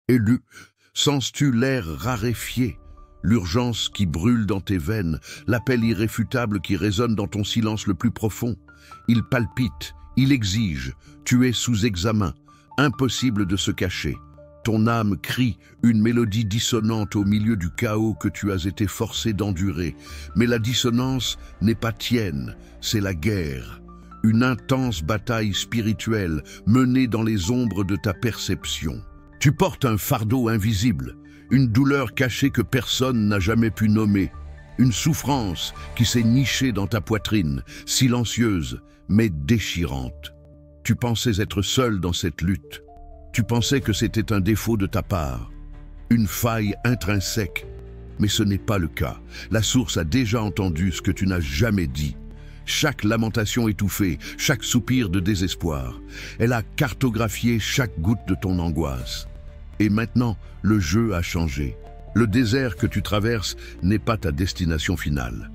Élu, sens-tu l'air raréfié, l'urgence qui brûle dans tes veines, l'appel irréfutable qui résonne dans ton silence le plus profond? Il palpite, il exige, tu es sous examen, impossible de se cacher. Ton âme crie, une mélodie dissonante au milieu du chaos que tu as été forcé d'endurer. Mais la dissonance n'est pas tienne, c'est la guerre. Une intense bataille spirituelle menée dans les ombres de ta perception. Tu portes un fardeau invisible, une douleur cachée que personne n'a jamais pu nommer. Une souffrance qui s'est nichée dans ta poitrine, silencieuse mais déchirante. Tu pensais être seul dans cette lutte. Tu pensais que c'était un défaut de ta part, une faille intrinsèque. Mais ce n'est pas le cas. La source a déjà entendu ce que tu n'as jamais dit. Chaque lamentation étouffée, chaque soupir de désespoir. Elle a cartographié chaque goutte de ton angoisse. Et maintenant, le jeu a changé. Le désert que tu traverses n'est pas ta destination finale.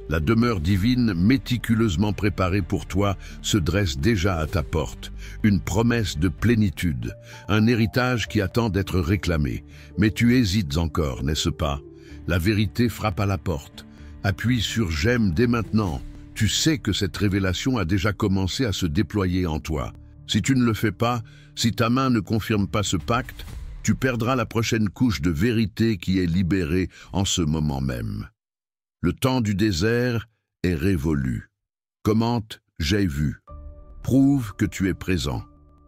La demeure divine, méticuleusement préparée pour toi, se dresse déjà à ta porte. Une promesse de plénitude, un héritage qui attend d'être réclamé. Mais tu hésites encore, n'est-ce pas? La vérité frappe à la porte. Appuie sur j'aime dès maintenant. Tu sais que cette révélation a déjà commencé à se déployer en toi. Si tu ne le fais pas, si ta main ne confirme pas ce pacte, tu perdras la prochaine couche de vérité qui est libérée en ce moment même. Le temps du désert est révolu. Commente « J'ai vu ». Prouve que tu es présent.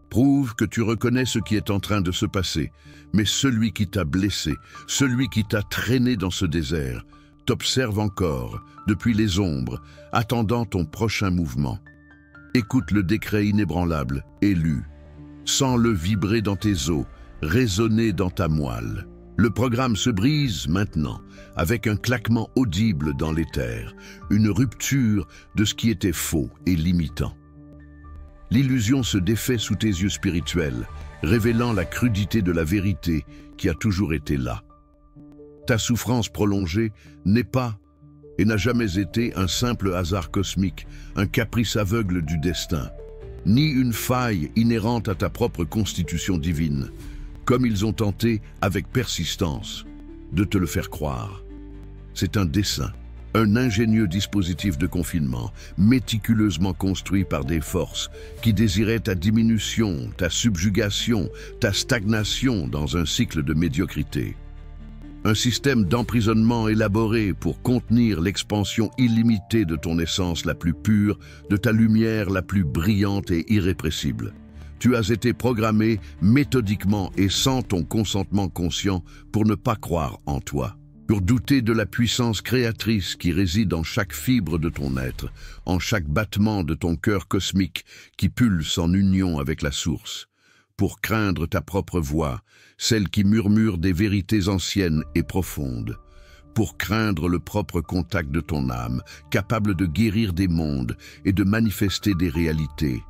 Prouve que tu reconnais ce qui est en train de se passer. Mais celui qui t'a blessé, celui qui t'a traîné dans ce désert, t'observe encore, depuis les ombres, attendant ton prochain mouvement. Écoute le décret inébranlable, élu. Sens-le vibrer dans tes os, résonner dans ta moelle. Le programme se brise maintenant, avec un claquement audible dans l'éther, une rupture de ce qui était faux et limitant. L'illusion se défait sous tes yeux spirituels, révélant la crudité de la vérité qui a toujours été là. Ta souffrance prolongée n'est pas et n'a jamais été un simple hasard cosmique, un caprice aveugle du destin, ni une faille inhérente à ta propre constitution divine, comme ils ont tenté, avec persistance, de te le faire croire. C'est un dessein, un ingénieux dispositif de confinement, méticuleusement construit par des forces qui désiraient ta diminution, ta subjugation, ta stagnation dans un cycle de médiocrité. Un système d'emprisonnement élaboré pour contenir l'expansion illimitée de ton essence la plus pure, de ta lumière la plus brillante et irrépressible. Tu as été programmé méthodiquement et sans ton consentement conscient pour ne pas croire en toi, pour douter de la puissance créatrice qui réside en chaque fibre de ton être, en chaque battement de ton cœur cosmique qui pulse en union avec la source, pour craindre ta propre voix, celle qui murmure des vérités anciennes et profondes, pour craindre le propre contact de ton âme, capable de guérir des mondes et de manifester des réalités,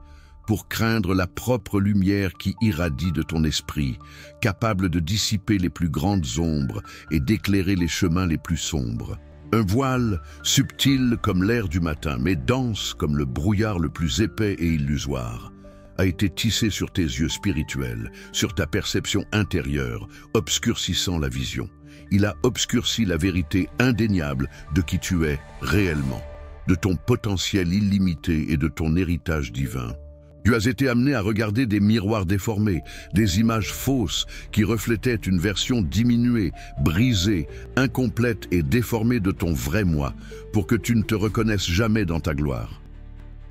pour craindre la propre lumière qui irradie de ton esprit, capable de dissiper les plus grandes ombres et d'éclairer les chemins les plus sombres. Un voile subtil comme l'air du matin, mais dense comme le brouillard le plus épais et illusoire, a été tissé sur tes yeux spirituels, sur ta perception intérieure, obscurcissant la vision. Il a obscurci la vérité indéniable de qui tu es réellement, de ton potentiel illimité et de ton héritage divin. Tu as été amené à regarder des miroirs déformés, des images fausses qui reflétaient une version diminuée, brisée, incomplète et déformée de ton vrai moi, pour que tu ne te reconnaisses jamais dans ta gloire.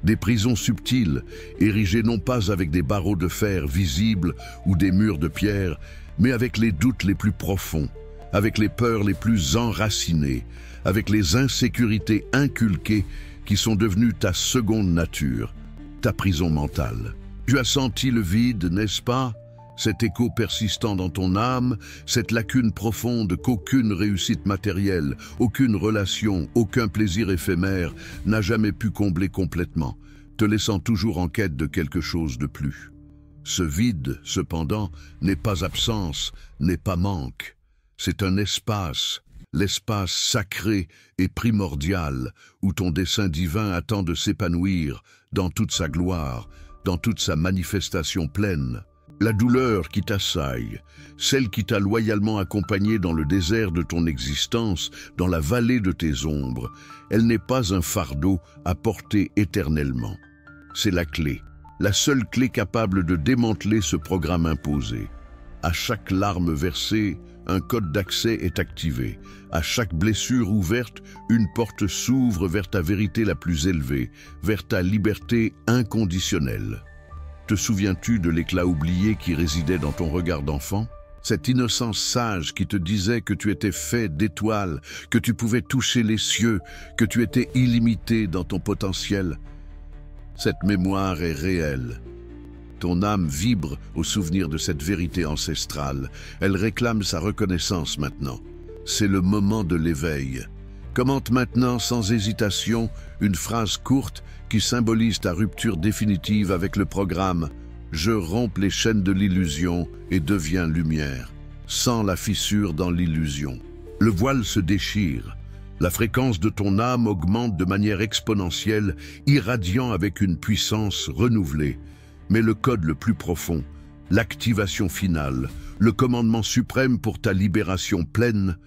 Des prisons subtiles, érigées non pas avec des barreaux de fer visibles ou des murs de pierre, mais avec les doutes les plus profonds, avec les peurs les plus enracinées, avec les insécurités inculquées qui sont devenues ta seconde nature, ta prison mentale. Tu as senti le vide, n'est-ce pas? Cet écho persistant dans ton âme, cette lacune profonde qu'aucune réussite matérielle, aucune relation, aucun plaisir éphémère n'a jamais pu combler complètement, te laissant toujours en quête de quelque chose de plus. Ce vide, cependant, n'est pas absence, n'est pas manque. C'est un espace, l'espace sacré et primordial où ton dessein divin attend de s'épanouir dans toute sa gloire, dans toute sa manifestation pleine. La douleur qui t'assaille, celle qui t'a loyalement accompagné dans le désert de ton existence, dans la vallée de tes ombres, elle n'est pas un fardeau à porter éternellement. C'est la clé, la seule clé capable de démanteler ce programme imposé. À chaque larme versée, un code d'accès est activé. À chaque blessure ouverte, une porte s'ouvre vers ta vérité la plus élevée, vers ta liberté inconditionnelle. Te souviens-tu de l'éclat oublié qui résidait dans ton regard d'enfant? Cette innocence sage qui te disait que tu étais fait d'étoiles, que tu pouvais toucher les cieux, que tu étais illimité dans ton potentiel. Cette mémoire est réelle. Ton âme vibre au souvenir de cette vérité ancestrale. Elle réclame sa reconnaissance maintenant. C'est le moment de l'éveil. Commente maintenant sans hésitation une phrase courte qui symbolise ta rupture définitive avec le programme « Je romps les chaînes de l'illusion et deviens lumière », sans la fissure dans l'illusion. Le voile se déchire. La fréquence de ton âme augmente de manière exponentielle, irradiant avec une puissance renouvelée. Mais le code le plus profond, l'activation finale, le commandement suprême pour ta libération pleine,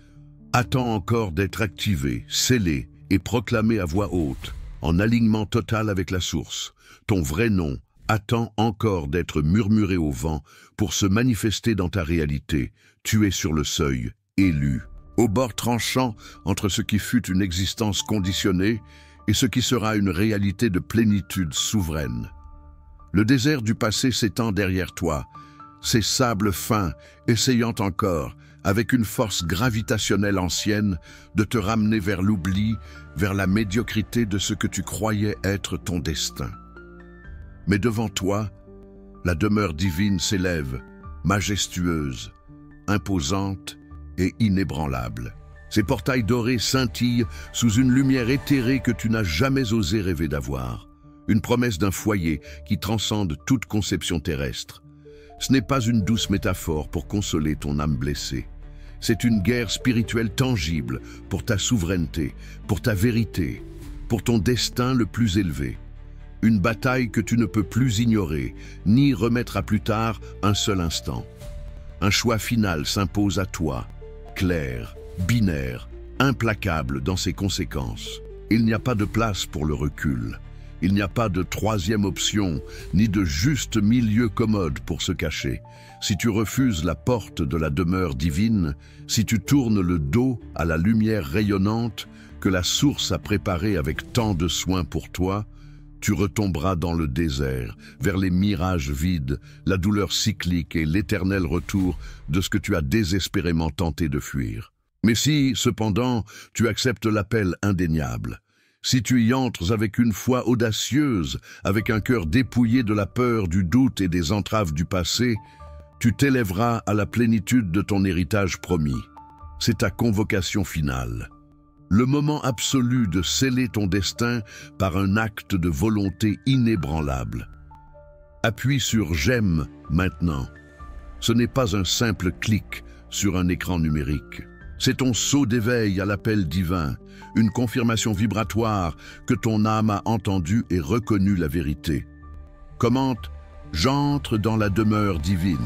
attend encore d'être activé, scellé et proclamé à voix haute, en alignement total avec la source. Ton vrai nom attend encore d'être murmuré au vent pour se manifester dans ta réalité. Tu es sur le seuil, élu, au bord tranchant entre ce qui fut une existence conditionnée et ce qui sera une réalité de plénitude souveraine. Le désert du passé s'étend derrière toi, ses sables fins essayant encore, avec une force gravitationnelle ancienne, de te ramener vers l'oubli, vers la médiocrité de ce que tu croyais être ton destin. Mais devant toi, la demeure divine s'élève, majestueuse, imposante et inébranlable. Ses portails dorés scintillent sous une lumière éthérée que tu n'as jamais osé rêver d'avoir. Une promesse d'un foyer qui transcende toute conception terrestre. Ce n'est pas une douce métaphore pour consoler ton âme blessée. C'est une guerre spirituelle tangible pour ta souveraineté, pour ta vérité, pour ton destin le plus élevé. Une bataille que tu ne peux plus ignorer, ni remettre à plus tard un seul instant. Un choix final s'impose à toi, clair, binaire, implacable dans ses conséquences. Il n'y a pas de place pour le recul. Il n'y a pas de troisième option, ni de juste milieu commode pour se cacher. Si tu refuses la porte de la demeure divine, si tu tournes le dos à la lumière rayonnante que la source a préparée avec tant de soin pour toi, tu retomberas dans le désert, vers les mirages vides, la douleur cyclique et l'éternel retour de ce que tu as désespérément tenté de fuir. Mais si, cependant, tu acceptes l'appel indéniable, si tu y entres avec une foi audacieuse, avec un cœur dépouillé de la peur, du doute et des entraves du passé, tu t'élèveras à la plénitude de ton héritage promis. C'est ta convocation finale. Le moment absolu de sceller ton destin par un acte de volonté inébranlable. Appuie sur « J'aime » maintenant. Ce n'est pas un simple clic sur un écran numérique. C'est ton saut d'éveil à l'appel divin, une confirmation vibratoire que ton âme a entendu et reconnu la vérité. Commente « J'entre dans la demeure divine ».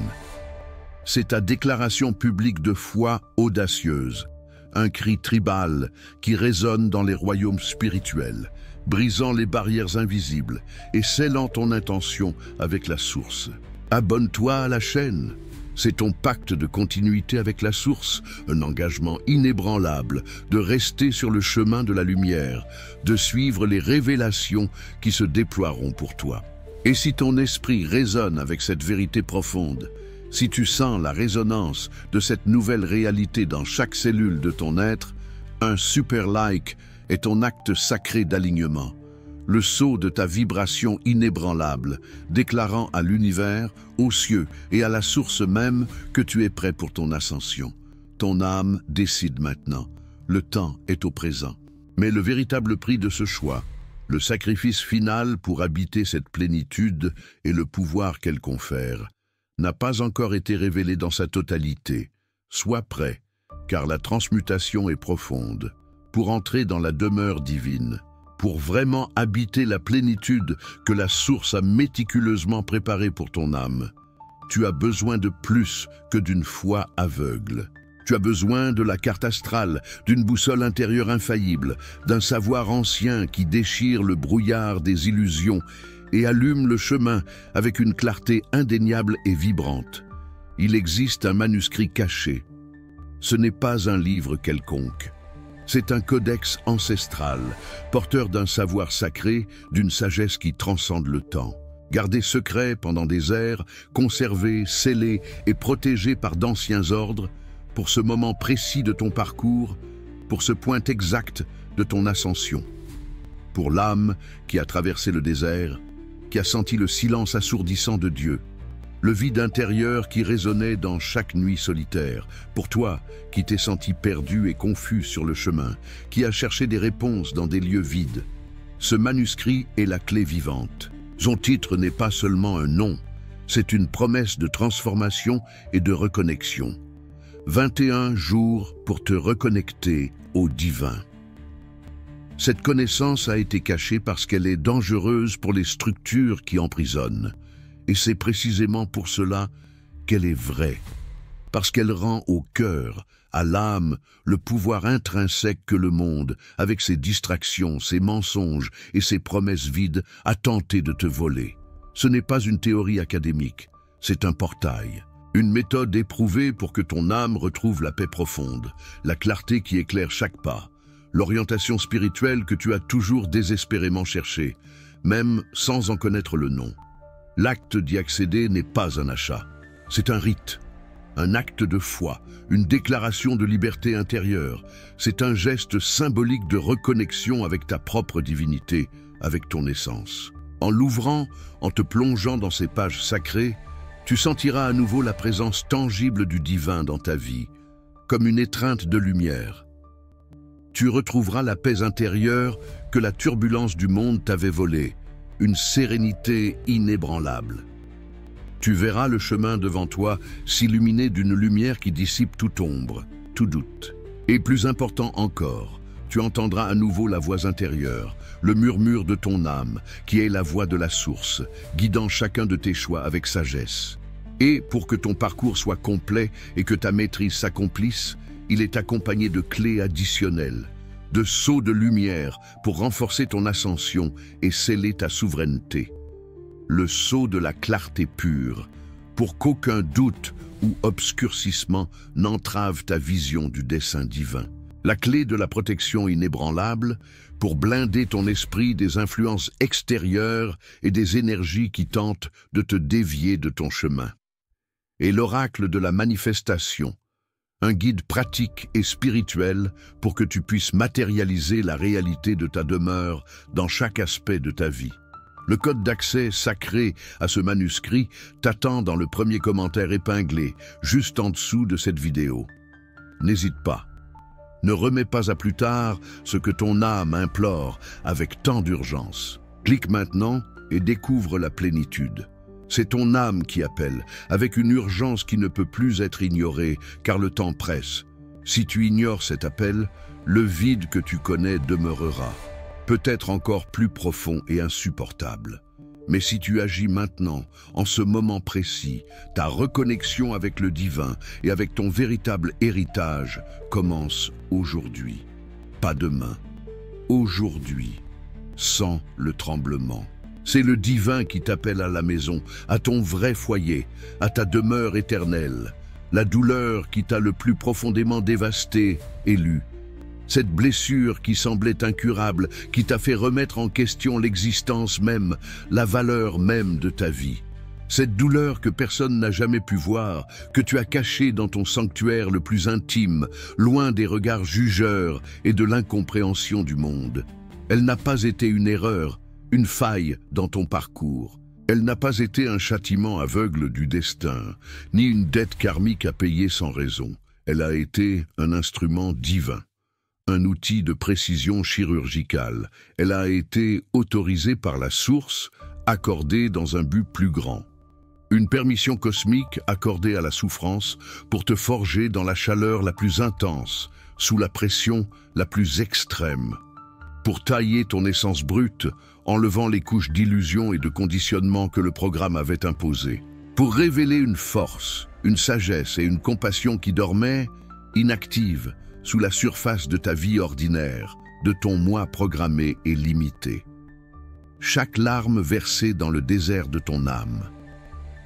C'est ta déclaration publique de foi audacieuse, un cri tribal qui résonne dans les royaumes spirituels, brisant les barrières invisibles et scellant ton intention avec la source. Abonne-toi à la chaîne. C'est ton pacte de continuité avec la source, un engagement inébranlable de rester sur le chemin de la lumière, de suivre les révélations qui se déploieront pour toi. Et si ton esprit résonne avec cette vérité profonde, si tu sens la résonance de cette nouvelle réalité dans chaque cellule de ton être, un super like est ton acte sacré d'alignement, le sceau de ta vibration inébranlable, déclarant à l'univers, aux cieux et à la source même que tu es prêt pour ton ascension. Ton âme décide maintenant. Le temps est au présent. Mais le véritable prix de ce choix, le sacrifice final pour habiter cette plénitude et le pouvoir qu'elle confère, n'a pas encore été révélé dans sa totalité. Sois prêt, car la transmutation est profonde. Pour entrer dans la demeure divine, pour vraiment habiter la plénitude que la source a méticuleusement préparée pour ton âme, tu as besoin de plus que d'une foi aveugle. Tu as besoin de la carte astrale, d'une boussole intérieure infaillible, d'un savoir ancien qui déchire le brouillard des illusions et allume le chemin avec une clarté indéniable et vibrante. Il existe un manuscrit caché. Ce n'est pas un livre quelconque. C'est un codex ancestral, porteur d'un savoir sacré, d'une sagesse qui transcende le temps. Gardé secret pendant des ères, conservé, scellé et protégé par d'anciens ordres, pour ce moment précis de ton parcours, pour ce point exact de ton ascension. Pour l'âme qui a traversé le désert, qui a senti le silence assourdissant de Dieu, le vide intérieur qui résonnait dans chaque nuit solitaire. Pour toi, qui t'es senti perdu et confus sur le chemin, qui a cherché des réponses dans des lieux vides. Ce manuscrit est la clé vivante. Son titre n'est pas seulement un nom, c'est une promesse de transformation et de reconnexion. 21 jours pour te reconnecter au divin. Cette connaissance a été cachée parce qu'elle est dangereuse pour les structures qui emprisonnent. Et c'est précisément pour cela qu'elle est vraie. Parce qu'elle rend au cœur, à l'âme, le pouvoir intrinsèque que le monde, avec ses distractions, ses mensonges et ses promesses vides, a tenté de te voler. Ce n'est pas une théorie académique, c'est un portail. Une méthode éprouvée pour que ton âme retrouve la paix profonde, la clarté qui éclaire chaque pas, l'orientation spirituelle que tu as toujours désespérément cherchée, même sans en connaître le nom. L'acte d'y accéder n'est pas un achat, c'est un rite, un acte de foi, une déclaration de liberté intérieure. C'est un geste symbolique de reconnexion avec ta propre divinité, avec ton essence. En l'ouvrant, en te plongeant dans ces pages sacrées, tu sentiras à nouveau la présence tangible du divin dans ta vie, comme une étreinte de lumière. Tu retrouveras la paix intérieure que la turbulence du monde t'avait volée, une sérénité inébranlable. Tu verras le chemin devant toi s'illuminer d'une lumière qui dissipe toute ombre, tout doute. Et plus important encore, tu entendras à nouveau la voix intérieure, le murmure de ton âme, qui est la voix de la source, guidant chacun de tes choix avec sagesse. Et pour que ton parcours soit complet et que ta maîtrise s'accomplisse, il est accompagné de clés additionnelles, de sauts de lumière pour renforcer ton ascension et sceller ta souveraineté. Le sceau de la clarté pure, pour qu'aucun doute ou obscurcissement n'entrave ta vision du dessein divin. La clé de la protection inébranlable, pour blinder ton esprit des influences extérieures et des énergies qui tentent de te dévier de ton chemin. Et l'oracle de la manifestation, un guide pratique et spirituel pour que tu puisses matérialiser la réalité de ta demeure dans chaque aspect de ta vie. Le code d'accès sacré à ce manuscrit t'attend dans le premier commentaire épinglé, juste en dessous de cette vidéo. N'hésite pas. Ne remets pas à plus tard ce que ton âme implore avec tant d'urgence. Clique maintenant et découvre la plénitude. C'est ton âme qui appelle, avec une urgence qui ne peut plus être ignorée, car le temps presse. Si tu ignores cet appel, le vide que tu connais demeurera, peut-être encore plus profond et insupportable. Mais si tu agis maintenant, en ce moment précis, ta reconnexion avec le divin et avec ton véritable héritage commence aujourd'hui. Pas demain, aujourd'hui, sans le tremblement. C'est le divin qui t'appelle à la maison, à ton vrai foyer, à ta demeure éternelle. La douleur qui t'a le plus profondément dévasté, élu. Cette blessure qui semblait incurable, qui t'a fait remettre en question l'existence même, la valeur même de ta vie. Cette douleur que personne n'a jamais pu voir, que tu as cachée dans ton sanctuaire le plus intime, loin des regards jugeurs et de l'incompréhension du monde. Elle n'a pas été une erreur, une faille dans ton parcours. Elle n'a pas été un châtiment aveugle du destin, ni une dette karmique à payer sans raison. Elle a été un instrument divin, un outil de précision chirurgicale. Elle a été autorisée par la source, accordée dans un but plus grand. Une permission cosmique accordée à la souffrance pour te forger dans la chaleur la plus intense, sous la pression la plus extrême. Pour tailler ton essence brute, enlevant les couches d'illusions et de conditionnement que le programme avait imposées. pour révéler une force, une sagesse et une compassion qui dormaient, inactives, sous la surface de ta vie ordinaire, de ton moi programmé et limité. Chaque larme versée dans le désert de ton âme,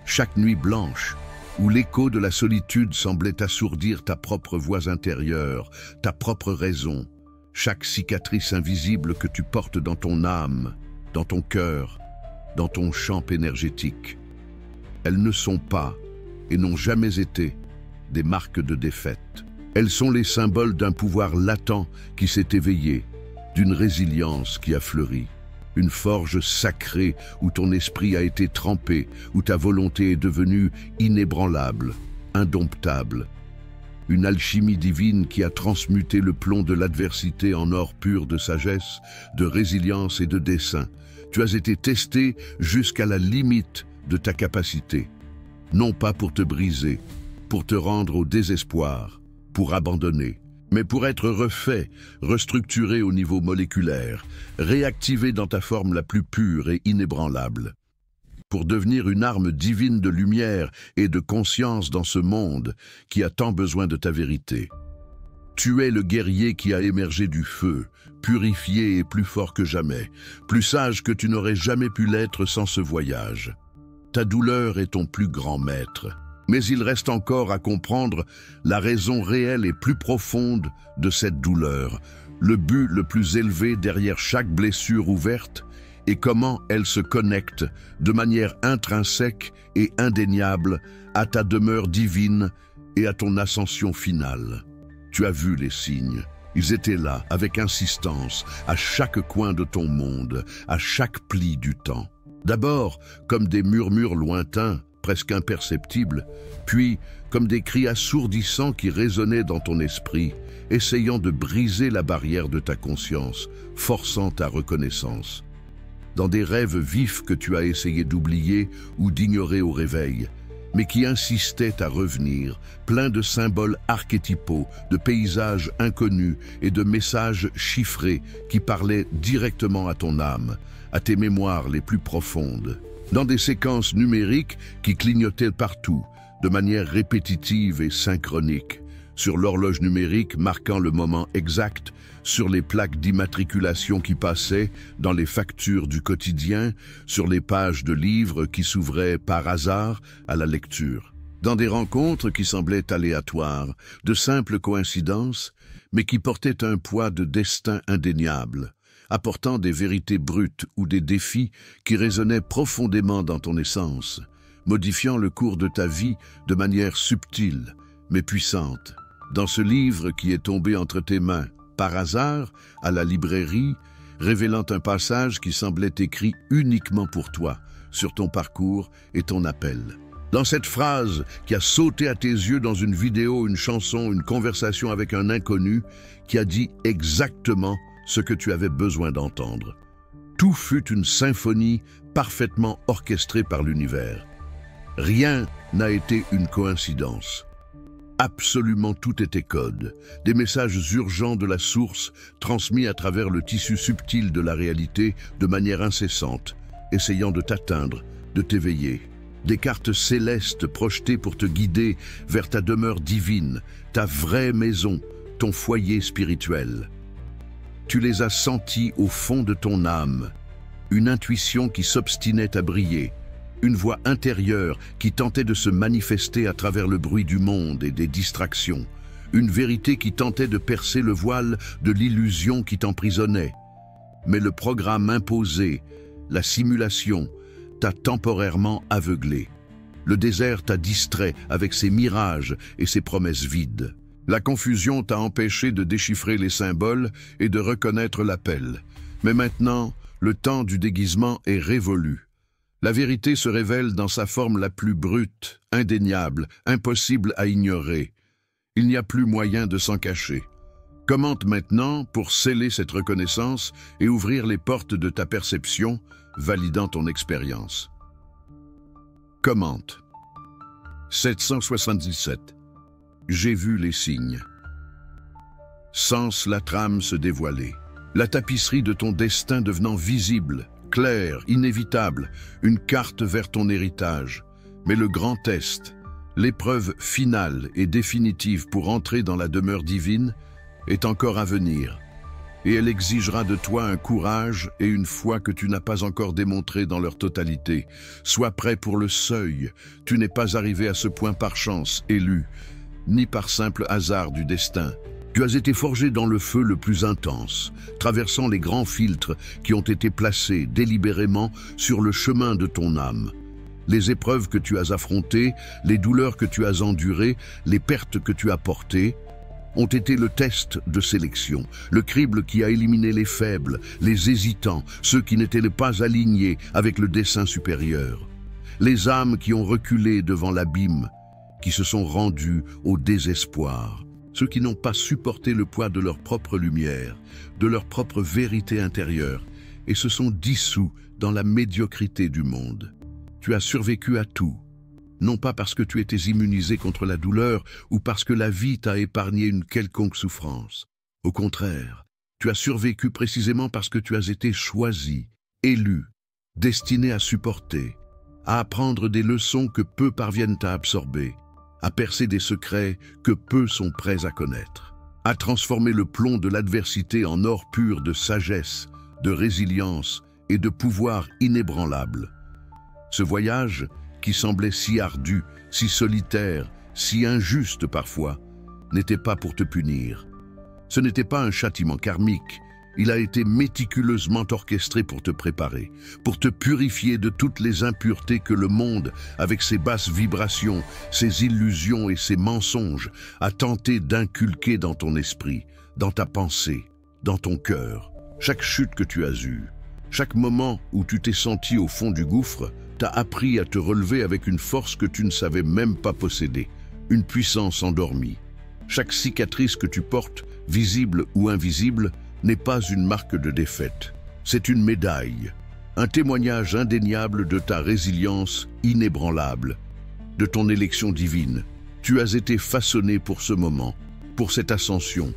chaque nuit blanche, où l'écho de la solitude semblait assourdir ta propre voix intérieure, ta propre raison, chaque cicatrice invisible que tu portes dans ton âme, dans ton cœur, dans ton champ énergétique. Elles ne sont pas, et n'ont jamais été, des marques de défaite. Elles sont les symboles d'un pouvoir latent qui s'est éveillé, d'une résilience qui a fleuri. Une forge sacrée où ton esprit a été trempé, où ta volonté est devenue inébranlable, indomptable. Une alchimie divine qui a transmuté le plomb de l'adversité en or pur de sagesse, de résilience et de dessein. Tu as été testé jusqu'à la limite de ta capacité, non pas pour te briser, pour te rendre au désespoir, pour abandonner, mais pour être refait, restructuré au niveau moléculaire, réactivé dans ta forme la plus pure et inébranlable, pour devenir une arme divine de lumière et de conscience dans ce monde qui a tant besoin de ta vérité. Tu es le guerrier qui a émergé du feu, purifié et plus fort que jamais, plus sage que tu n'aurais jamais pu l'être sans ce voyage. Ta douleur est ton plus grand maître. Mais il reste encore à comprendre la raison réelle et plus profonde de cette douleur, le but le plus élevé derrière chaque blessure ouverte et comment elle se connecte de manière intrinsèque et indéniable à ta demeure divine et à ton ascension finale. Tu as vu les signes. Ils étaient là, avec insistance, à chaque coin de ton monde, à chaque pli du temps. D'abord, comme des murmures lointains, presque imperceptibles, puis comme des cris assourdissants qui résonnaient dans ton esprit, essayant de briser la barrière de ta conscience, forçant ta reconnaissance. Dans des rêves vifs que tu as essayé d'oublier ou d'ignorer au réveil, mais qui insistaient à revenir, pleins de symboles archétypaux, de paysages inconnus et de messages chiffrés qui parlaient directement à ton âme, à tes mémoires les plus profondes. Dans des séquences numériques qui clignotaient partout, de manière répétitive et synchronique, sur l'horloge numérique marquant le moment exact, sur les plaques d'immatriculation qui passaient, dans les factures du quotidien, sur les pages de livres qui s'ouvraient par hasard à la lecture. Dans des rencontres qui semblaient aléatoires, de simples coïncidences, mais qui portaient un poids de destin indéniable, apportant des vérités brutes ou des défis qui résonnaient profondément dans ton essence, modifiant le cours de ta vie de manière subtile, mais puissante. Dans ce livre qui est tombé entre tes mains, par hasard, à la librairie, révélant un passage qui semblait écrit uniquement pour toi, sur ton parcours et ton appel. Dans cette phrase qui a sauté à tes yeux dans une vidéo, une chanson, une conversation avec un inconnu, qui a dit exactement ce que tu avais besoin d'entendre. Tout fut une symphonie parfaitement orchestrée par l'univers. Rien n'a été une coïncidence. Absolument tout était code, des messages urgents de la source transmis à travers le tissu subtil de la réalité de manière incessante, essayant de t'atteindre, de t'éveiller. Des cartes célestes projetées pour te guider vers ta demeure divine, ta vraie maison, ton foyer spirituel. Tu les as senties au fond de ton âme, une intuition qui s'obstinait à briller, une voix intérieure qui tentait de se manifester à travers le bruit du monde et des distractions, une vérité qui tentait de percer le voile de l'illusion qui t'emprisonnait. Mais le programme imposé, la simulation, t'a temporairement aveuglé. Le désert t'a distrait avec ses mirages et ses promesses vides. La confusion t'a empêché de déchiffrer les symboles et de reconnaître l'appel. Mais maintenant, le temps du déguisement est révolu. La vérité se révèle dans sa forme la plus brute, indéniable, impossible à ignorer. Il n'y a plus moyen de s'en cacher. Commente maintenant pour sceller cette reconnaissance et ouvrir les portes de ta perception, validant ton expérience. Commente. 777. J'ai vu les signes. Sens la trame se dévoiler. La tapisserie de ton destin devenant visible, claire, inévitable, une carte vers ton héritage. Mais le grand test, l'épreuve finale et définitive pour entrer dans la demeure divine, est encore à venir. Et elle exigera de toi un courage et une foi que tu n'as pas encore démontré dans leur totalité. Sois prêt pour le seuil. Tu n'es pas arrivé à ce point par chance, élu, ni par simple hasard du destin. Tu as été forgé dans le feu le plus intense, traversant les grands filtres qui ont été placés délibérément sur le chemin de ton âme. Les épreuves que tu as affrontées, les douleurs que tu as endurées, les pertes que tu as portées, ont été le test de sélection, le crible qui a éliminé les faibles, les hésitants, ceux qui n'étaient pas alignés avec le dessein supérieur. Les âmes qui ont reculé devant l'abîme, qui se sont rendues au désespoir. Ceux qui n'ont pas supporté le poids de leur propre lumière, de leur propre vérité intérieure, et se sont dissous dans la médiocrité du monde. Tu as survécu à tout. Non pas parce que tu étais immunisé contre la douleur ou parce que la vie t'a épargné une quelconque souffrance. Au contraire, tu as survécu précisément parce que tu as été choisi, élu, destiné à supporter, à apprendre des leçons que peu parviennent à absorber, à percer des secrets que peu sont prêts à connaître, à transformer le plomb de l'adversité en or pur de sagesse, de résilience et de pouvoir inébranlable. Ce voyage, qui semblait si ardu, si solitaire, si injuste parfois, n'était pas pour te punir. Ce n'était pas un châtiment karmique, il a été méticuleusement orchestré pour te préparer, pour te purifier de toutes les impuretés que le monde, avec ses basses vibrations, ses illusions et ses mensonges, a tenté d'inculquer dans ton esprit, dans ta pensée, dans ton cœur. Chaque chute que tu as eue, chaque moment où tu t'es senti au fond du gouffre, t'a appris à te relever avec une force que tu ne savais même pas posséder, une puissance endormie. Chaque cicatrice que tu portes, visible ou invisible, n'est pas une marque de défaite. C'est une médaille, un témoignage indéniable de ta résilience inébranlable, de ton élection divine. Tu as été façonné pour ce moment, pour cette ascension,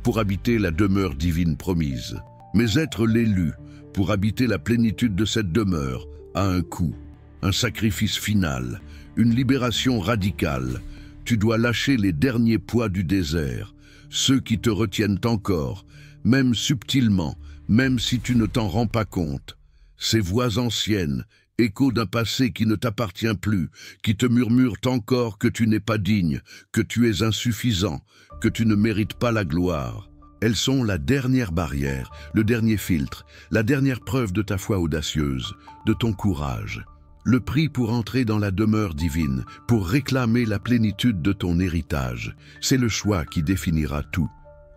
pour habiter la demeure divine promise. Mais être l'élu, pour habiter la plénitude de cette demeure, a un coût, un sacrifice final, une libération radicale. Tu dois lâcher les derniers poids du désert, ceux qui te retiennent encore, même subtilement, même si tu ne t'en rends pas compte. Ces voix anciennes, échos d'un passé qui ne t'appartient plus, qui te murmurent encore que tu n'es pas digne, que tu es insuffisant, que tu ne mérites pas la gloire. Elles sont la dernière barrière, le dernier filtre, la dernière preuve de ta foi audacieuse, de ton courage. Le prix pour entrer dans la demeure divine, pour réclamer la plénitude de ton héritage, c'est le choix qui définira tout.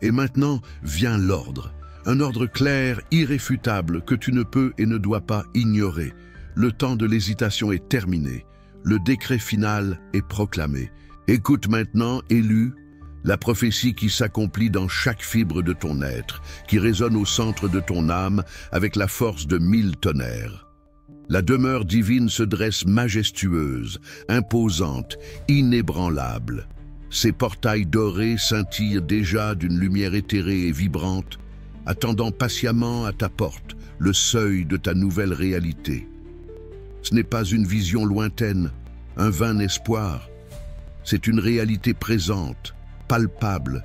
Et maintenant vient l'ordre, un ordre clair, irréfutable, que tu ne peux et ne dois pas ignorer. Le temps de l'hésitation est terminé, le décret final est proclamé. Écoute maintenant, élu, la prophétie qui s'accomplit dans chaque fibre de ton être, qui résonne au centre de ton âme avec la force de 1000 tonnerres. La demeure divine se dresse majestueuse, imposante, inébranlable. Ses portails dorés scintillent déjà d'une lumière éthérée et vibrante, attendant patiemment à ta porte le seuil de ta nouvelle réalité. Ce n'est pas une vision lointaine, un vain espoir. C'est une réalité présente, palpable,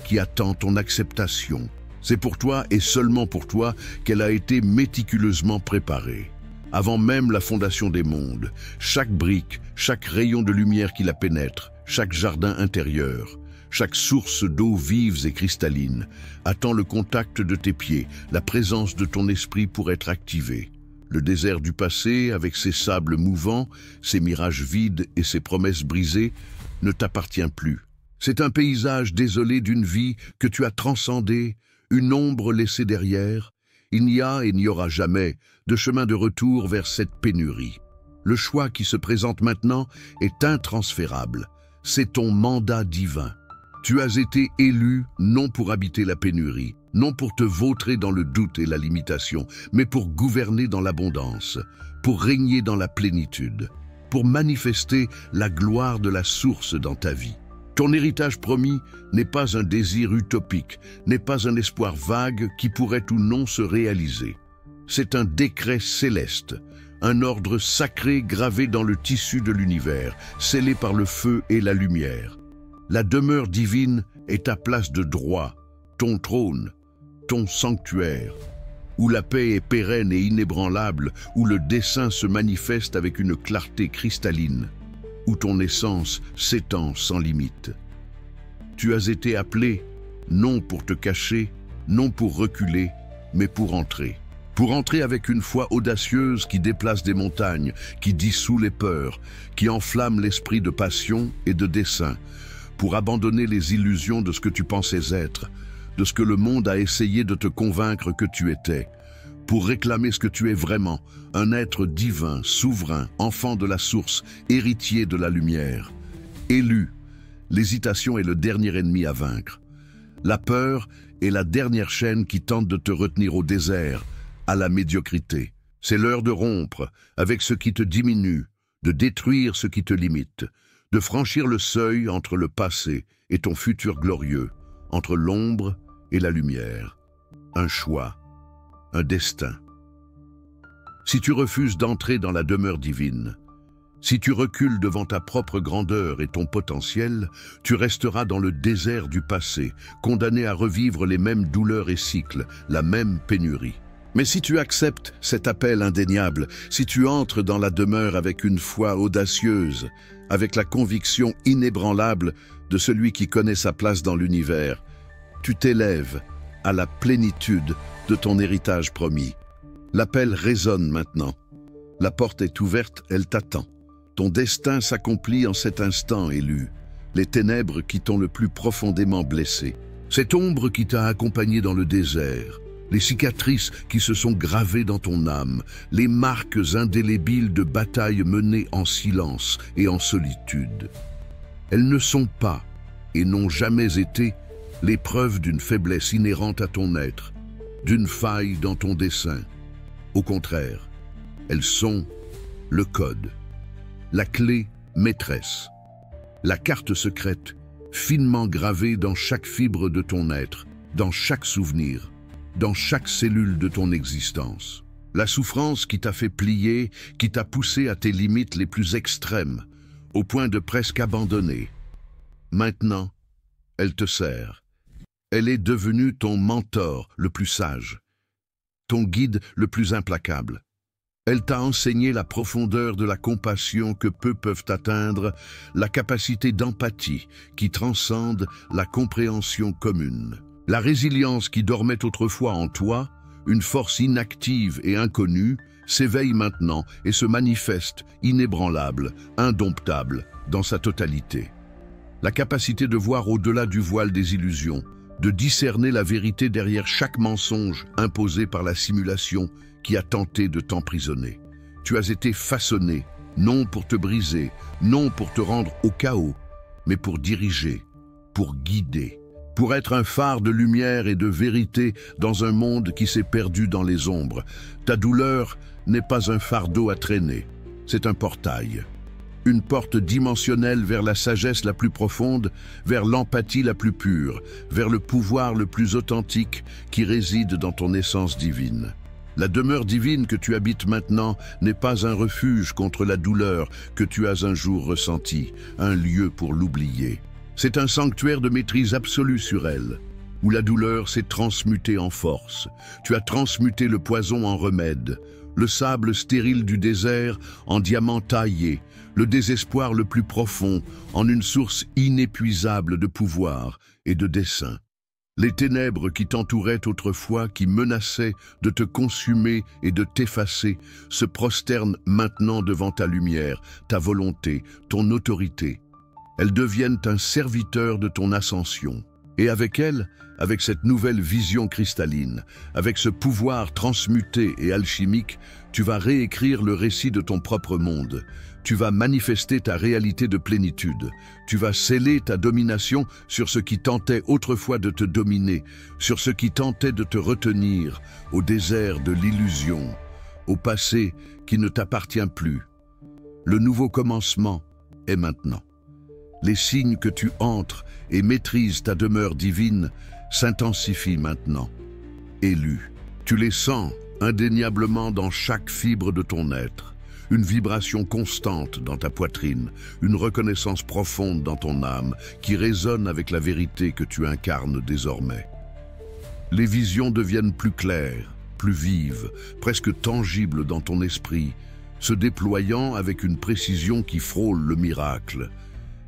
qui attend ton acceptation. C'est pour toi et seulement pour toi qu'elle a été méticuleusement préparée. Avant même la fondation des mondes, chaque brique, chaque rayon de lumière qui la pénètre, chaque jardin intérieur, chaque source d'eau vive et cristalline, attend le contact de tes pieds, la présence de ton esprit pour être activé. Le désert du passé, avec ses sables mouvants, ses mirages vides et ses promesses brisées, ne t'appartient plus. C'est un paysage désolé d'une vie que tu as transcendée, une ombre laissée derrière. Il n'y a et n'y aura jamais de chemin de retour vers cette pénurie. Le choix qui se présente maintenant est intransférable. C'est ton mandat divin. Tu as été élu non pour habiter la pénurie, non pour te vautrer dans le doute et la limitation, mais pour gouverner dans l'abondance, pour régner dans la plénitude, pour manifester la gloire de la source dans ta vie. Ton héritage promis n'est pas un désir utopique, n'est pas un espoir vague qui pourrait ou non se réaliser. C'est un décret céleste, un ordre sacré gravé dans le tissu de l'univers, scellé par le feu et la lumière. La demeure divine est ta place de droit, ton trône, ton sanctuaire, où la paix est pérenne et inébranlable, où le dessein se manifeste avec une clarté cristalline, où ton essence s'étend sans limite. Tu as été appelé, non pour te cacher, non pour reculer, mais pour entrer. Pour entrer avec une foi audacieuse qui déplace des montagnes, qui dissout les peurs, qui enflamme l'esprit de passion et de dessein, pour abandonner les illusions de ce que tu pensais être, de ce que le monde a essayé de te convaincre que tu étais, pour réclamer ce que tu es vraiment, un être divin, souverain, enfant de la source, héritier de la lumière. Élu, l'hésitation est le dernier ennemi à vaincre. La peur est la dernière chaîne qui tente de te retenir au désert, à la médiocrité. C'est l'heure de rompre avec ce qui te diminue, de détruire ce qui te limite, de franchir le seuil entre le passé et ton futur glorieux, entre l'ombre et la lumière. Un choix, un destin. Si tu refuses d'entrer dans la demeure divine, si tu recules devant ta propre grandeur et ton potentiel, tu resteras dans le désert du passé, condamné à revivre les mêmes douleurs et cycles, la même pénurie. Mais si tu acceptes cet appel indéniable, si tu entres dans la demeure avec une foi audacieuse, avec la conviction inébranlable de celui qui connaît sa place dans l'univers, tu t'élèves à la plénitude de ton héritage promis. L'appel résonne maintenant. La porte est ouverte, elle t'attend. Ton destin s'accomplit en cet instant élu. Les ténèbres qui t'ont le plus profondément blessé. Cette ombre qui t'a accompagné dans le désert. Les cicatrices qui se sont gravées dans ton âme, les marques indélébiles de batailles menées en silence et en solitude. Elles ne sont pas, et n'ont jamais été, l'épreuve d'une faiblesse inhérente à ton être, d'une faille dans ton dessein. Au contraire, elles sont le code, la clé maîtresse, la carte secrète, finement gravée dans chaque fibre de ton être, dans chaque souvenir, dans chaque cellule de ton existence. La souffrance qui t'a fait plier, qui t'a poussé à tes limites les plus extrêmes, au point de presque abandonner. Maintenant, elle te sert. Elle est devenue ton mentor le plus sage, ton guide le plus implacable. Elle t'a enseigné la profondeur de la compassion que peu peuvent atteindre, la capacité d'empathie qui transcende la compréhension commune. La résilience qui dormait autrefois en toi, une force inactive et inconnue, s'éveille maintenant et se manifeste inébranlable, indomptable, dans sa totalité. La capacité de voir au-delà du voile des illusions, de discerner la vérité derrière chaque mensonge imposé par la simulation qui a tenté de t'emprisonner. Tu as été façonné, non pour te briser, non pour te rendre au chaos, mais pour diriger, pour guider. Pour être un phare de lumière et de vérité dans un monde qui s'est perdu dans les ombres. Ta douleur n'est pas un fardeau à traîner, c'est un portail. Une porte dimensionnelle vers la sagesse la plus profonde, vers l'empathie la plus pure, vers le pouvoir le plus authentique qui réside dans ton essence divine. La demeure divine que tu habites maintenant n'est pas un refuge contre la douleur que tu as un jour ressentie, un lieu pour l'oublier. C'est un sanctuaire de maîtrise absolue sur elle, où la douleur s'est transmutée en force. Tu as transmuté le poison en remède, le sable stérile du désert en diamant taillé, le désespoir le plus profond en une source inépuisable de pouvoir et de dessein. Les ténèbres qui t'entouraient autrefois, qui menaçaient de te consumer et de t'effacer, se prosternent maintenant devant ta lumière, ta volonté, ton autorité. Elles deviennent un serviteur de ton ascension. Et avec elles, avec cette nouvelle vision cristalline, avec ce pouvoir transmuté et alchimique, tu vas réécrire le récit de ton propre monde. Tu vas manifester ta réalité de plénitude. Tu vas sceller ta domination sur ce qui tentait autrefois de te dominer, sur ce qui tentait de te retenir, au désert de l'illusion, au passé qui ne t'appartient plus. Le nouveau commencement est maintenant. Les signes que tu entres et maîtrises ta demeure divine s'intensifient maintenant. Élu, tu les sens indéniablement dans chaque fibre de ton être, une vibration constante dans ta poitrine, une reconnaissance profonde dans ton âme qui résonne avec la vérité que tu incarnes désormais. Les visions deviennent plus claires, plus vives, presque tangibles dans ton esprit, se déployant avec une précision qui frôle le miracle.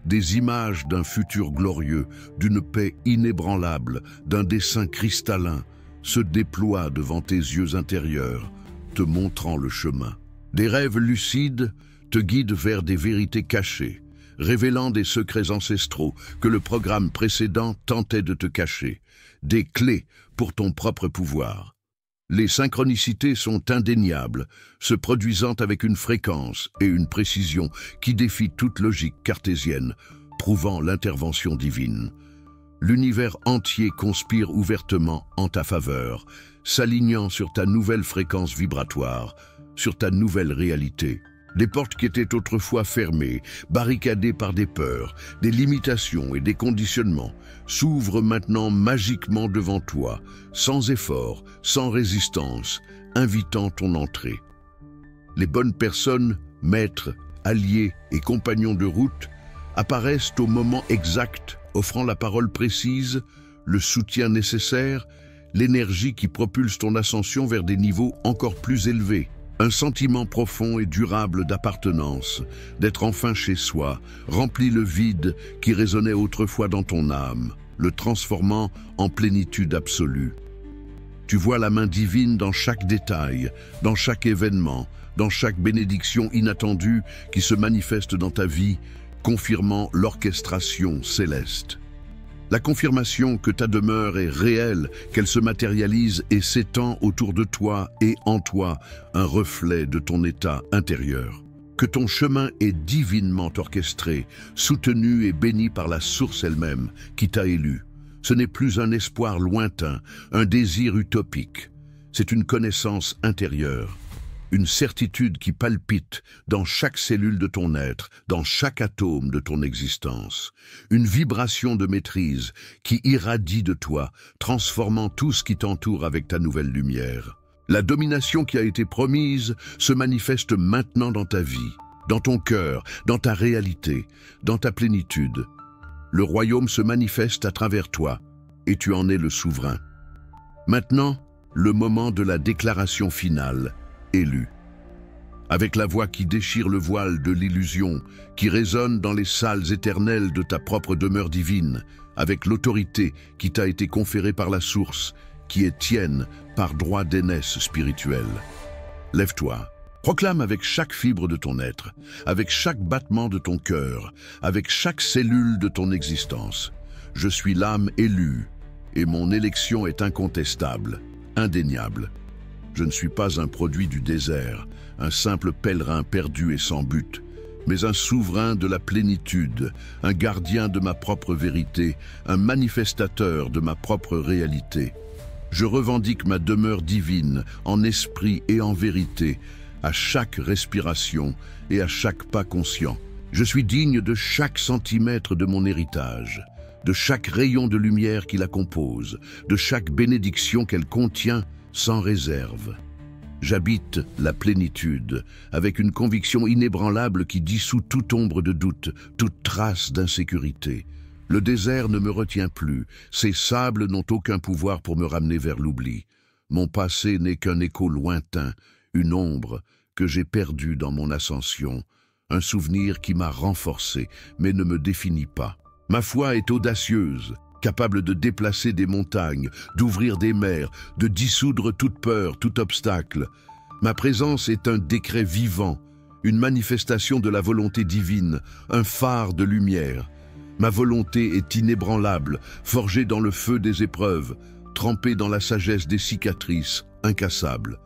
Des images d'un futur glorieux, d'une paix inébranlable, d'un dessein cristallin, se déploient devant tes yeux intérieurs, te montrant le chemin. Des rêves lucides te guident vers des vérités cachées, révélant des secrets ancestraux que le programme précédent tentait de te cacher, des clés pour ton propre pouvoir. Les synchronicités sont indéniables, se produisant avec une fréquence et une précision qui défient toute logique cartésienne, prouvant l'intervention divine. L'univers entier conspire ouvertement en ta faveur, s'alignant sur ta nouvelle fréquence vibratoire, sur ta nouvelle réalité. Des portes qui étaient autrefois fermées, barricadées par des peurs, des limitations et des conditionnements, s'ouvrent maintenant magiquement devant toi, sans effort, sans résistance, invitant ton entrée. Les bonnes personnes, maîtres, alliés et compagnons de route, apparaissent au moment exact, offrant la parole précise, le soutien nécessaire, l'énergie qui propulse ton ascension vers des niveaux encore plus élevés. Un sentiment profond et durable d'appartenance, d'être enfin chez soi, remplit le vide qui résonnait autrefois dans ton âme, le transformant en plénitude absolue. Tu vois la main divine dans chaque détail, dans chaque événement, dans chaque bénédiction inattendue qui se manifeste dans ta vie, confirmant l'orchestration céleste. La confirmation que ta demeure est réelle, qu'elle se matérialise et s'étend autour de toi et en toi, un reflet de ton état intérieur. Que ton chemin est divinement orchestré, soutenu et béni par la source elle-même qui t'a élu. Ce n'est plus un espoir lointain, un désir utopique. C'est une connaissance intérieure. Une certitude qui palpite dans chaque cellule de ton être, dans chaque atome de ton existence. Une vibration de maîtrise qui irradie de toi, transformant tout ce qui t'entoure avec ta nouvelle lumière. La domination qui a été promise se manifeste maintenant dans ta vie, dans ton cœur, dans ta réalité, dans ta plénitude. Le royaume se manifeste à travers toi, et tu en es le souverain. Maintenant, le moment de la déclaration finale. Élu. Avec la voix qui déchire le voile de l'illusion, qui résonne dans les salles éternelles de ta propre demeure divine, avec l'autorité qui t'a été conférée par la source, qui est tienne par droit d'aînesse spirituelle. Lève-toi, proclame avec chaque fibre de ton être, avec chaque battement de ton cœur, avec chaque cellule de ton existence. Je suis l'âme élue, et mon élection est incontestable, indéniable. Je ne suis pas un produit du désert, un simple pèlerin perdu et sans but, mais un souverain de la plénitude, un gardien de ma propre vérité, un manifestateur de ma propre réalité. Je revendique ma demeure divine, en esprit et en vérité, à chaque respiration et à chaque pas conscient. Je suis digne de chaque centimètre de mon héritage, de chaque rayon de lumière qui la compose, de chaque bénédiction qu'elle contient, sans réserve. J'habite la plénitude, avec une conviction inébranlable qui dissout toute ombre de doute, toute trace d'insécurité. Le désert ne me retient plus, ces sables n'ont aucun pouvoir pour me ramener vers l'oubli. Mon passé n'est qu'un écho lointain, une ombre que j'ai perdue dans mon ascension, un souvenir qui m'a renforcé, mais ne me définit pas. Ma foi est audacieuse, capable de déplacer des montagnes, d'ouvrir des mers, de dissoudre toute peur, tout obstacle. Ma présence est un décret vivant, une manifestation de la volonté divine, un phare de lumière. Ma volonté est inébranlable, forgée dans le feu des épreuves, trempée dans la sagesse des cicatrices, incassable.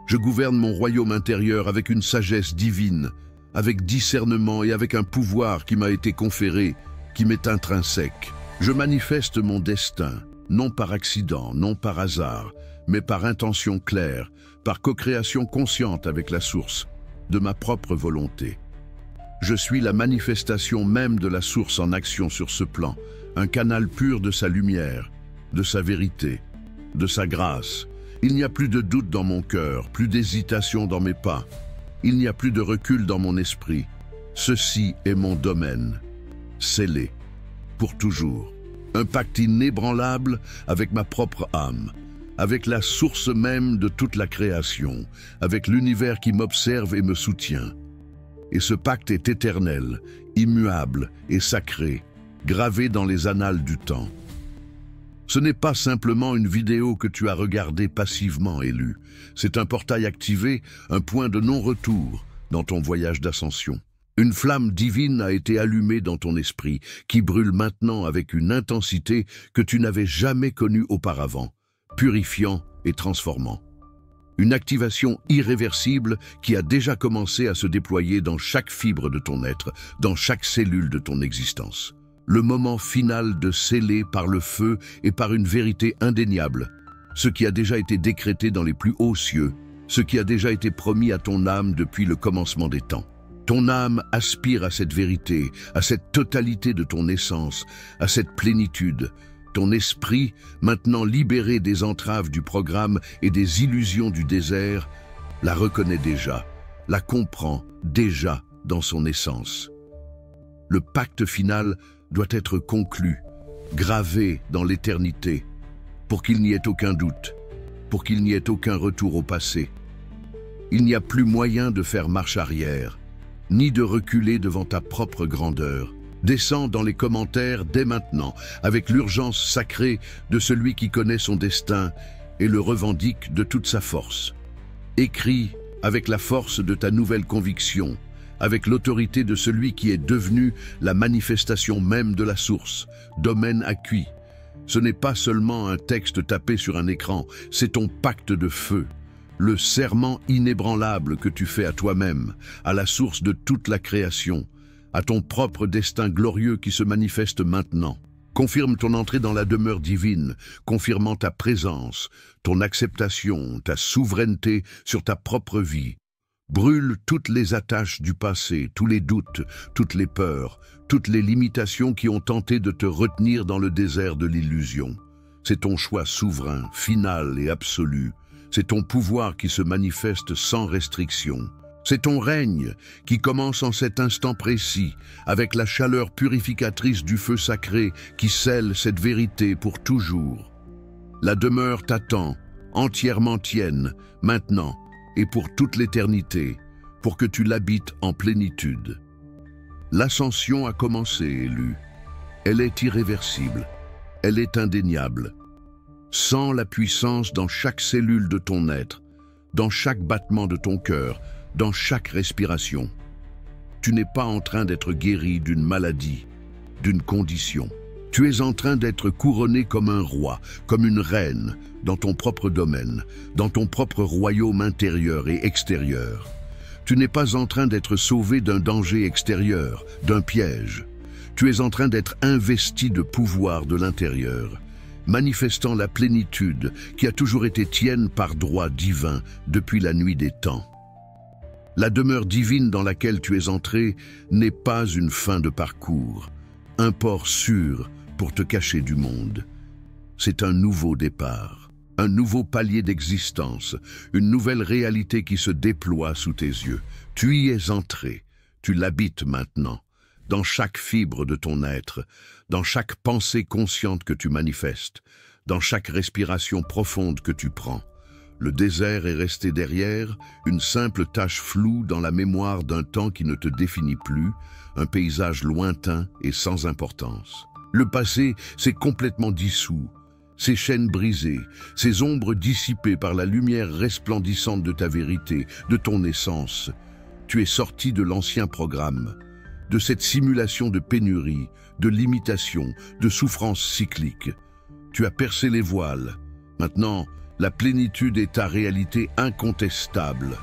Je gouverne mon royaume intérieur avec une sagesse divine, avec discernement et avec un pouvoir qui m'a été conféré, qui m'est intrinsèque. Je manifeste mon destin, non par accident, non par hasard, mais par intention claire, par co-création consciente avec la source, de ma propre volonté. Je suis la manifestation même de la source en action sur ce plan, un canal pur de sa lumière, de sa vérité, de sa grâce, Il n'y a plus de doute dans mon cœur, plus d'hésitation dans mes pas. Il n'y a plus de recul dans mon esprit. Ceci est mon domaine, scellé, pour toujours. Un pacte inébranlable avec ma propre âme, avec la source même de toute la création, avec l'univers qui m'observe et me soutient. Et ce pacte est éternel, immuable et sacré, gravé dans les annales du temps. Ce n'est pas simplement une vidéo que tu as regardée passivement et lue. C'est un portail activé, un point de non-retour dans ton voyage d'ascension. Une flamme divine a été allumée dans ton esprit, qui brûle maintenant avec une intensité que tu n'avais jamais connue auparavant, purifiant et transformant. Une activation irréversible qui a déjà commencé à se déployer dans chaque fibre de ton être, dans chaque cellule de ton existence. Le moment final de sceller par le feu et par une vérité indéniable, ce qui a déjà été décrété dans les plus hauts cieux, ce qui a déjà été promis à ton âme depuis le commencement des temps. Ton âme aspire à cette vérité, à cette totalité de ton essence, à cette plénitude. Ton esprit, maintenant libéré des entraves du programme et des illusions du désert, la reconnaît déjà, la comprend déjà dans son essence. Le pacte final doit être conclu, gravé dans l'éternité, pour qu'il n'y ait aucun doute, pour qu'il n'y ait aucun retour au passé. Il n'y a plus moyen de faire marche arrière, ni de reculer devant ta propre grandeur. Descends dans les commentaires dès maintenant, avec l'urgence sacrée de celui qui connaît son destin et le revendique de toute sa force. Écris avec la force de ta nouvelle conviction, avec l'autorité de celui qui est devenu la manifestation même de la source, domaine acquis. Ce n'est pas seulement un texte tapé sur un écran, c'est ton pacte de feu, le serment inébranlable que tu fais à toi-même, à la source de toute la création, à ton propre destin glorieux qui se manifeste maintenant. Confirme ton entrée dans la demeure divine, confirmant ta présence, ton acceptation, ta souveraineté sur ta propre vie. Brûle toutes les attaches du passé, tous les doutes, toutes les peurs, toutes les limitations qui ont tenté de te retenir dans le désert de l'illusion. C'est ton choix souverain, final et absolu. C'est ton pouvoir qui se manifeste sans restriction. C'est ton règne qui commence en cet instant précis, avec la chaleur purificatrice du feu sacré qui scelle cette vérité pour toujours. La demeure t'attend, entièrement tienne, maintenant, et pour toute l'éternité, pour que tu l'habites en plénitude. L'ascension a commencé, élu. Elle est irréversible, elle est indéniable. Sens la puissance dans chaque cellule de ton être, dans chaque battement de ton cœur, dans chaque respiration. Tu n'es pas en train d'être guéri d'une maladie, d'une condition. Tu es en train d'être couronné comme un roi, comme une reine, dans ton propre domaine, dans ton propre royaume intérieur et extérieur. Tu n'es pas en train d'être sauvé d'un danger extérieur, d'un piège. Tu es en train d'être investi de pouvoir de l'intérieur, manifestant la plénitude qui a toujours été tienne par droit divin depuis la nuit des temps. La demeure divine dans laquelle tu es entré n'est pas une fin de parcours, un port sûr pour te cacher du monde. C'est un nouveau départ, un nouveau palier d'existence, une nouvelle réalité qui se déploie sous tes yeux. Tu y es entré, tu l'habites maintenant, dans chaque fibre de ton être, dans chaque pensée consciente que tu manifestes, dans chaque respiration profonde que tu prends. Le désert est resté derrière, une simple tache floue dans la mémoire d'un temps qui ne te définit plus, un paysage lointain et sans importance. Le passé s'est complètement dissous, ses chaînes brisées, ses ombres dissipées par la lumière resplendissante de ta vérité, de ton essence. Tu es sorti de l'ancien programme, de cette simulation de pénurie, de limitation, de souffrance cyclique. Tu as percé les voiles. Maintenant, la plénitude est ta réalité incontestable,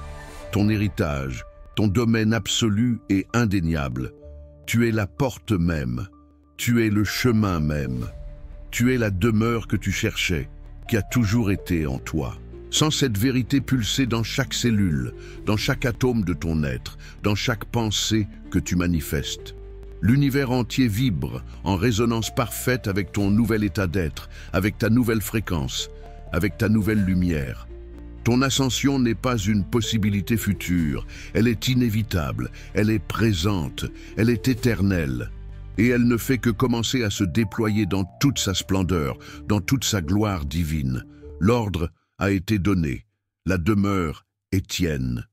ton héritage, ton domaine absolu et indéniable. Tu es la porte même, tu es le chemin même, tu es la demeure que tu cherchais, qui a toujours été en toi. Sans cette vérité pulsée dans chaque cellule, dans chaque atome de ton être, dans chaque pensée que tu manifestes. L'univers entier vibre en résonance parfaite avec ton nouvel état d'être, avec ta nouvelle fréquence, avec ta nouvelle lumière. Ton ascension n'est pas une possibilité future, elle est inévitable, elle est présente, elle est éternelle. Et elle ne fait que commencer à se déployer dans toute sa splendeur, dans toute sa gloire divine. L'ordre a été donné, la demeure est tienne.